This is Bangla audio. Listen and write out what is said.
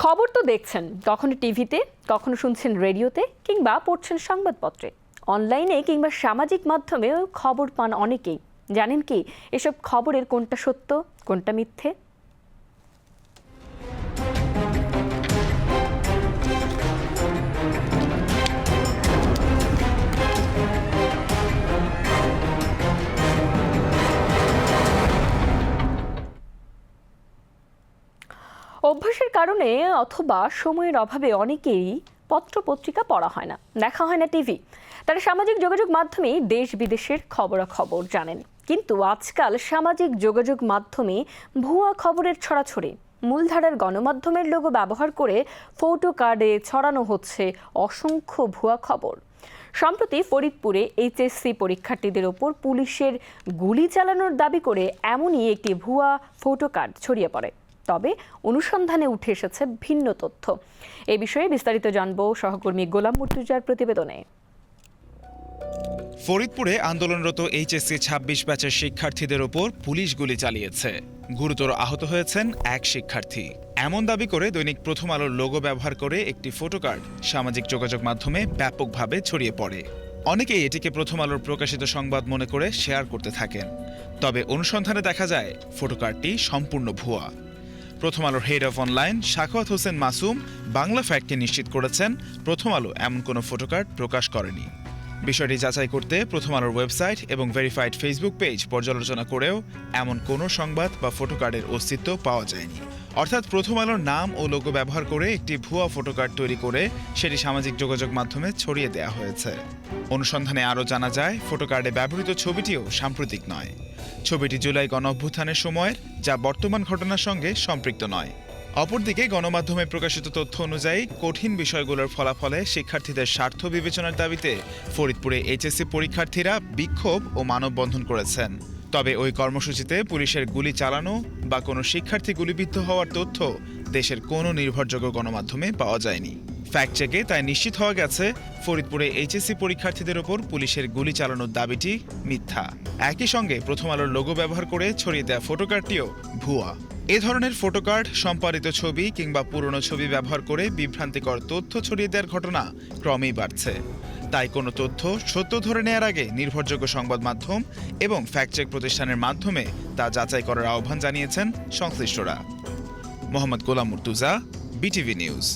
খবর তো দেখছেন, কখনো টিভিতে, কখনো শুনছেন রেডিওতে, কিংবা পড়ছেন সংবাদপত্রে। অনলাইনে কিংবা সামাজিক মাধ্যমেও খবর পান অনেকেই। জানেন কি এসব খবরের কোনটা সত্য, কোনটা মিথ্যে? অভ্যাসের কারণে অথবা সময়ের অভাবে অনেকেই পত্রিকা পড়া হয় না, দেখা হয় না টিভি। তারা সামাজিক যোগাযোগ মাধ্যমে দেশ বিদেশের খবরাখবর জানেন। কিন্তু আজকাল সামাজিক যোগাযোগ মাধ্যমে ভুয়া খবরের ছড়াছড়ি। মূলধারার গণমাধ্যমের লোগো ব্যবহার করে ফটো কার্ডে ছড়ানো হচ্ছে অসংখ্য ভুয়া খবর। সম্প্রতি ফরিদপুরে এইচএসসি পরীক্ষার্থীদের ওপর পুলিশের গুলি চালানোর দাবি করে এমনই একটি ভুয়া ফটো কার্ড ছড়িয়ে পড়ে। তবে অনুসন্ধানে উঠে এসেছে ভিন্ন তথ্য। এ বিষয়ে বিস্তারিত জানবো সহকর্মী গোলাম মুর্তুজার প্রতিবেদনে। ফরিদপুরে আন্দোলনরত এইচএসসি ২৬ ব্যাচের শিক্ষার্থীদের ওপর পুলিশ গুলি চালিয়েছে। গুরুতর আহত হয়েছেন এক শিক্ষার্থী। এমন দাবি করে দৈনিক প্রথম আলোর লোগো ব্যবহার করে একটি ফটো কার্ড সামাজিক যোগাযোগ মাধ্যমে ব্যাপকভাবে ছড়িয়ে পড়ে। অনেকেই এটিকে প্রথম আলোর প্রকাশিত সংবাদ মনে করে শেয়ার করতে থাকেন। তবে অনুসন্ধানে দেখা যায় ফটো কার্ডটি সম্পূর্ণ ভুয়া। প্রথম আলোর head of online Sakhawat Hossain Masum Bangla ফ্যাক্টকে নিশ্চিত করেছেন, প্রথম আলো এমন কোনো ফটোকার্ড প্রকাশ করেনি। বিষয়টি যাচাই করতে প্রথম আলোর ওয়েবসাইট এবং ভেরিফাইড ফেসবুক পেজ পর্যালোচনা করেও এমন কোনো সংবাদ বা ফটোকার্ডের অস্তিত্ব পাওয়া যায়নি। অর্থাৎ প্রথম আলোর নাম ও লোগো ব্যবহার করে একটি ভুয়া ফটোকার্ড তৈরি করে সেটি সামাজিক যোগাযোগ মাধ্যমে ছড়িয়ে দেওয়া হয়েছে। অনুসন্ধানে আরও জানা যায়, ফটোকার্ডে ব্যবহৃত ছবিটিও সাম্প্রতিক নয়। ছবিটি জুলাই গণঅভ্যুত্থানের সময়ের, যা বর্তমান ঘটনার সঙ্গে সম্পৃক্ত নয়। অপরদিকে গণমাধ্যমে প্রকাশিত তথ্য অনুযায়ী কঠিন বিষয়গুলোর ফলাফলে শিক্ষার্থীদের স্বার্থ বিবেচনার দাবিতে ফরিদপুরে এইচএসসি পরীক্ষার্থীরা বিক্ষোভ ও মানববন্ধন করেছেন। তবে ওই কর্মসূচিতে পুলিশের গুলি চালানো বা কোনো শিক্ষার্থী গুলিবিদ্ধ হওয়ার তথ্য দেশের কোনো নির্ভরযোগ্য গণমাধ্যমে পাওয়া যায়নি। ফ্যাক্ট চেকে তাই নিশ্চিত হওয়া গেছে, ফরিদপুরে এইচএসসি পরীক্ষার্থীদের ওপর পুলিশের গুলি চালানোর দাবিটি মিথ্যা। একই সঙ্গে প্রথম আলোর লোগো ব্যবহার করে ছড়িয়ে দেওয়া ফটোকার্ডটিও ভুয়া। এ ধরনের ফটোকার্ড, সম্পাদিত ছবি কিংবা পুরনো ছবি ব্যবহার করে বিভ্রান্তিকর তথ্য ছড়িয়ে দেওয়ার ঘটনা ক্রমেই বাড়ছে। তাই কোনো তথ্য সত্য ধরে নেওয়ার আগে নির্ভরযোগ্য সংবাদ মাধ্যম এবং ফ্যাক্ট চেক প্রতিষ্ঠানের মাধ্যমে তা যাচাই করার আহ্বান জানিয়েছেন সংশ্লিষ্টরা। Mohammad Golam Murtuza, BTV news.